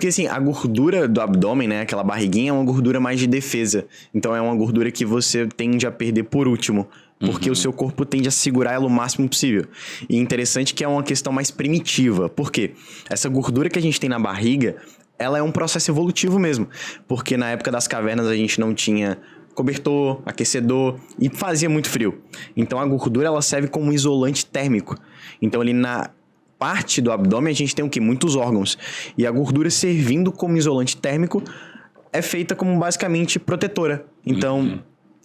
porque assim, a gordura do abdômen, né, aquela barriguinha, é uma gordura mais de defesa. Então é uma gordura que você tende a perder por último. Porque o seu corpo tende a segurar ela o máximo possível. E interessante que é uma questão mais primitiva. Por quê? Essa gordura que a gente tem na barriga, ela é um processo evolutivo mesmo. Porque na época das cavernas a gente não tinha cobertor, aquecedor e fazia muito frio. Então a gordura ela serve como um isolante térmico. Então ali na parte do abdômen a gente tem o quê? Muitos órgãos. E a gordura servindo como isolante térmico é feita como basicamente protetora. Então...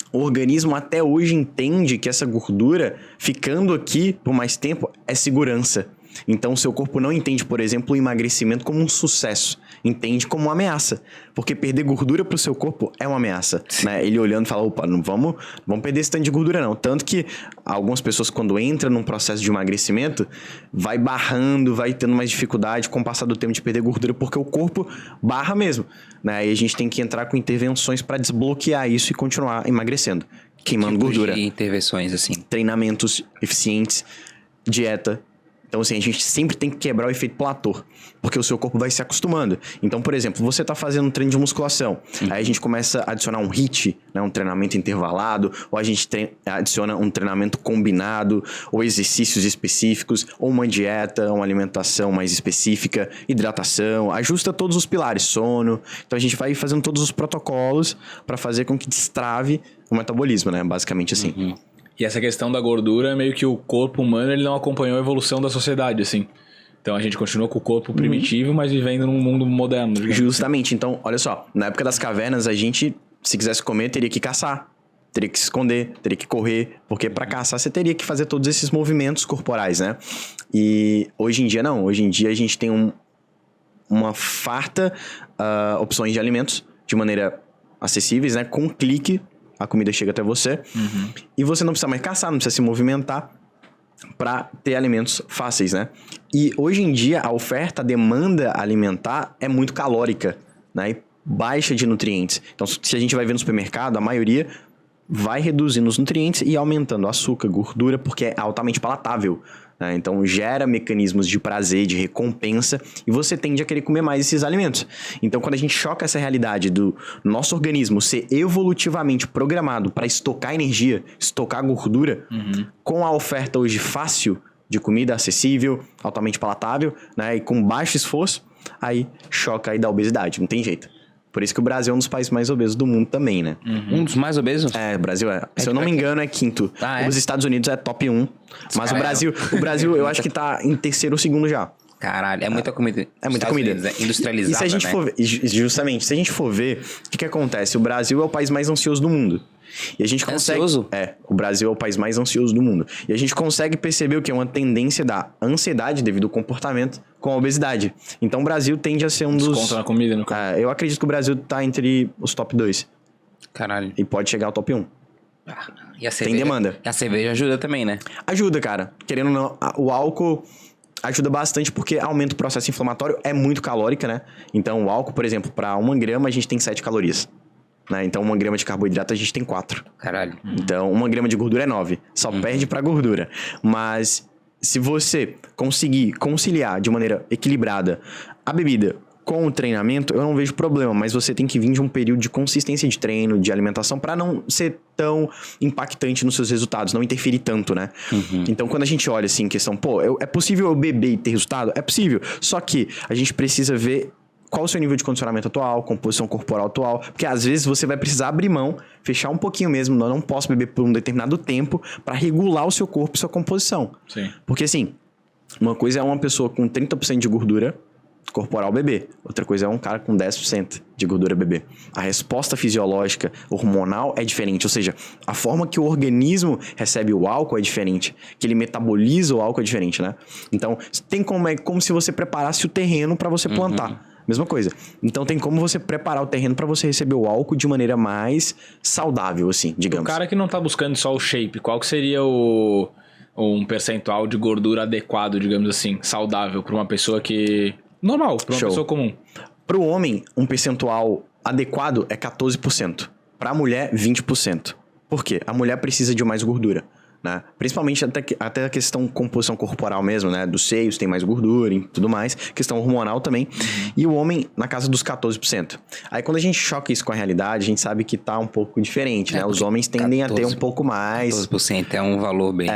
O organismo até hoje entende que essa gordura, ficando aqui por mais tempo, é segurança. Então, o seu corpo não entende, por exemplo, o emagrecimento como um sucesso. Entende como uma ameaça. Porque perder gordura pro seu corpo é uma ameaça. Né? Ele olhando e fala, opa, não vamos perder esse tanto de gordura não. Tanto que algumas pessoas, quando entram num processo de emagrecimento, vai barrando, vai tendo mais dificuldade com o passar do tempo de perder gordura, porque o corpo barra mesmo. Né? E a gente tem que entrar com intervenções para desbloquear isso e continuar emagrecendo. Queimando gordura. De intervenções, assim. Treinamentos eficientes, dieta. Então, assim, a gente sempre tem que quebrar o efeito platô, porque o seu corpo vai se acostumando. Então, por exemplo, você tá fazendo um treino de musculação, aí a gente começa a adicionar um HIIT, né, um treinamento intervalado, ou a gente adiciona um treinamento combinado, ou exercícios específicos, ou uma dieta, uma alimentação mais específica, hidratação, ajusta todos os pilares, sono. Então, a gente vai fazendo todos os protocolos para fazer com que destrave o metabolismo, né, basicamente assim. E essa questão da gordura, meio que o corpo humano ele não acompanhou a evolução da sociedade, assim. Então a gente continua com o corpo primitivo, mas vivendo num mundo moderno. Justamente. Então, olha só. Na época das cavernas, a gente, se quisesse comer, teria que caçar. Teria que se esconder, teria que correr. Porque para caçar, você teria que fazer todos esses movimentos corporais, né? E hoje em dia, não. Hoje em dia, a gente tem uma farta opções de alimentos de maneira acessíveis, né? Com um clique, a comida chega até você. E você não precisa mais caçar, não precisa se movimentar para ter alimentos fáceis, né? E hoje em dia, a oferta, a demanda alimentar é muito calórica, né? E baixa de nutrientes. Então, se a gente vai ver no supermercado, a maioria vai reduzindo os nutrientes e aumentando açúcar, gordura, porque é altamente palatável. Né? Então, gera mecanismos de prazer, de recompensa, e você tende a querer comer mais esses alimentos. Então, quando a gente choca essa realidade do nosso organismo ser evolutivamente programado para estocar energia, estocar gordura, com a oferta hoje fácil de comida acessível, altamente palatável, né? E com baixo esforço, aí choca e dá obesidade, não tem jeito. Por isso que o Brasil é um dos países mais obesos do mundo também, né? Um dos mais obesos? É, o Brasil é. Se eu não me engano, é quinto. Os Estados Unidos é top 1. Mas o Brasil eu acho que tá em terceiro ou segundo já. Caralho, é muita comida. É muita comida. Industrializada, e se a gente for ver, justamente, se a gente for ver, o que acontece? O Brasil é o país mais ansioso do mundo. E a gente consegue... Ansioso? O Brasil é o país mais ansioso do mundo. E a gente consegue perceber o que é uma tendência da ansiedade devido ao comportamento com a obesidade. Então o Brasil tende a ser um dos... Desconto na comida, no caso. Eu acredito que o Brasil tá entre os top 2. Caralho. E pode chegar ao top 1. E a cerveja, tem demanda. E a cerveja ajuda também, né? Ajuda, cara. Querendo ou não, o álcool ajuda bastante porque aumenta o processo inflamatório, é muito calórica, né? Então o álcool, por exemplo, para 1 grama a gente tem 7 calorias. Né? Então 1 grama de carboidrato a gente tem 4. Caralho. Então 1 grama de gordura é 9. Só perde pra gordura. Mas se você conseguir conciliar de maneira equilibrada a bebida com o treinamento, eu não vejo problema, mas você tem que vir de um período de consistência de treino, de alimentação, para não ser tão impactante nos seus resultados, não interferir tanto, né? Então, quando a gente olha assim, questão, é possível eu beber e ter resultado? É possível, só que a gente precisa ver qual o seu nível de condicionamento atual, composição corporal atual, porque às vezes você vai precisar abrir mão, fechar um pouquinho mesmo, não posso beber por um determinado tempo, para regular o seu corpo e sua composição. Sim. Porque assim, uma coisa é uma pessoa com 30% de gordura corporal beber. Outra coisa é um cara com 10% de gordura beber. A resposta fisiológica, hormonal é diferente. Ou seja, a forma que o organismo recebe o álcool é diferente. Que ele metaboliza o álcool é diferente, né? Então, tem como se você preparasse o terreno para você plantar. Mesma coisa. Então, tem como você preparar o terreno para você receber o álcool de maneira mais saudável, assim, digamos. O cara que não tá buscando só o shape, qual que seria um percentual de gordura adequado, digamos assim, saudável para uma pessoa que... Normal, para uma pessoa comum. Para o homem, um percentual adequado é 14%. Para a mulher, 20%. Por quê? A mulher precisa de mais gordura. né? Principalmente até a questão composição corporal mesmo, né? Dos seios tem mais gordura e tudo mais. Questão hormonal também. E o homem na casa dos 14%. Aí quando a gente choca isso com a realidade, a gente sabe que tá um pouco diferente, né? Os homens tendem a ter um pouco mais. 14% é um valor bem...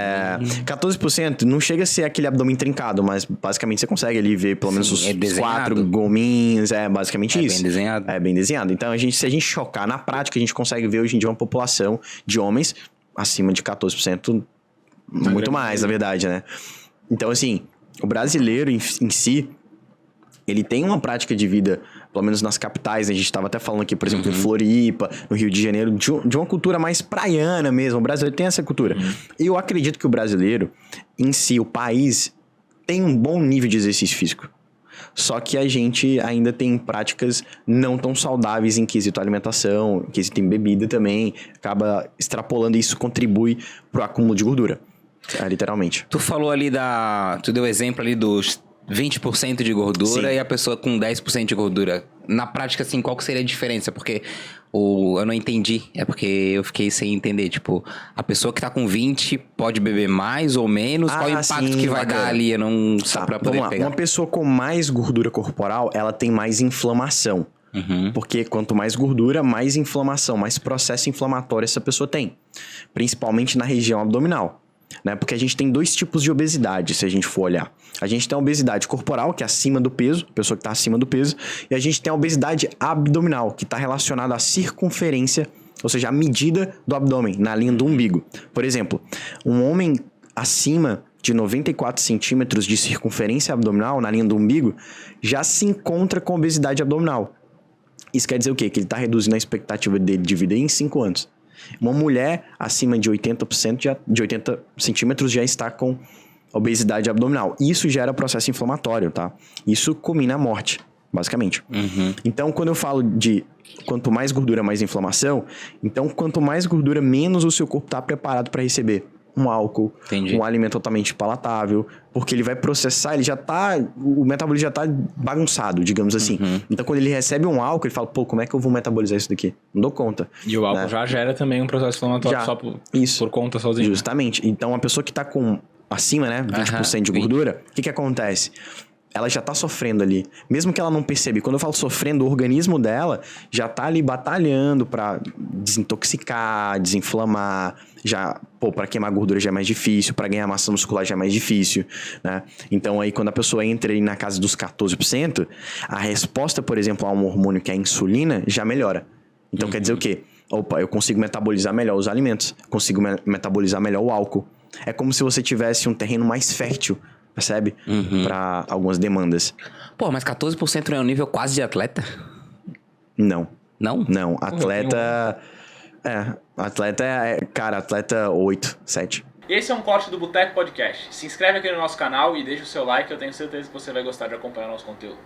14% não chega a ser aquele abdômen trincado, mas basicamente você consegue ali ver pelo menos os 4 gominhos. É basicamente isso. É bem desenhado. É bem desenhado. Então, se a gente chocar na prática, a gente consegue ver hoje em dia uma população de homens acima de 14%, muito mais, na verdade, né? Então, assim, o brasileiro em si, ele tem uma prática de vida, pelo menos nas capitais, né? A gente estava até falando aqui, por exemplo, em Floripa, no Rio de Janeiro, de uma cultura mais praiana mesmo. O brasileiro tem essa cultura. E eu acredito que o brasileiro, em si, o país, tem um bom nível de exercício físico. Só que a gente ainda tem práticas não tão saudáveis em quesito alimentação, em quesito em bebida também. Acaba extrapolando e isso contribui pro acúmulo de gordura, literalmente. Tu falou ali tu deu exemplo ali dos 20% de gordura. Sim. E a pessoa com 10% de gordura. Na prática, assim, qual que seria a diferença? Porque eu não entendi. É porque eu fiquei sem entender. Tipo, a pessoa que tá com 20 pode beber mais ou menos? Qual o impacto que vai dar ali? Eu não... Só pra poder pegar. Uma pessoa com mais gordura corporal, ela tem mais inflamação. Porque quanto mais gordura, mais inflamação, mais processo inflamatório essa pessoa tem. Principalmente na região abdominal. Né? Porque a gente tem 2 tipos de obesidade, se a gente for olhar. A gente tem a obesidade corporal, que é acima do peso, a pessoa que está acima do peso, e a gente tem a obesidade abdominal, que está relacionada à circunferência, ou seja, a medida do abdômen, na linha do umbigo. Por exemplo, um homem acima de 94 centímetros de circunferência abdominal, na linha do umbigo, já se encontra com obesidade abdominal. Isso quer dizer o quê? Que ele está reduzindo a expectativa dele de vida em 5 anos. Uma mulher acima de 80%, de 80 centímetros já está com obesidade abdominal. Isso gera processo inflamatório, tá? Isso culmina a morte, basicamente. Então, quando eu falo de quanto mais gordura, mais inflamação, então quanto mais gordura, menos o seu corpo está preparado para receber um álcool, um alimento totalmente palatável, porque ele vai processar, o metabolismo já tá bagunçado, digamos assim. Então, quando ele recebe um álcool, ele fala, pô, como é que eu vou metabolizar isso daqui? Não dou conta. E o álcool já gera também um processo inflamatório só por conta sozinho. Justamente. Então, a pessoa que tá com acima, né, 20% de gordura, o que acontece? Ela já tá sofrendo ali. Mesmo que ela não perceba. E quando eu falo sofrendo, o organismo dela já tá ali batalhando pra desintoxicar, desinflamar. Pra queimar gordura já é mais difícil. Pra ganhar massa muscular já é mais difícil, né? Então aí quando a pessoa entra aí na casa dos 14%, a resposta, por exemplo, a um hormônio que é a insulina, já melhora. Então quer dizer o quê? Opa, eu consigo metabolizar melhor os alimentos. Consigo metabolizar melhor o álcool. É como se você tivesse um terreno mais fértil, percebe? Para algumas demandas. Pô, mas 14% não é um nível quase de atleta? Não. Não? Não. Atleta... atleta 8, 7. Esse é um corte do Boteco Podcast. Se inscreve aqui no nosso canal e deixa o seu like, eu tenho certeza que você vai gostar de acompanhar o nosso conteúdo.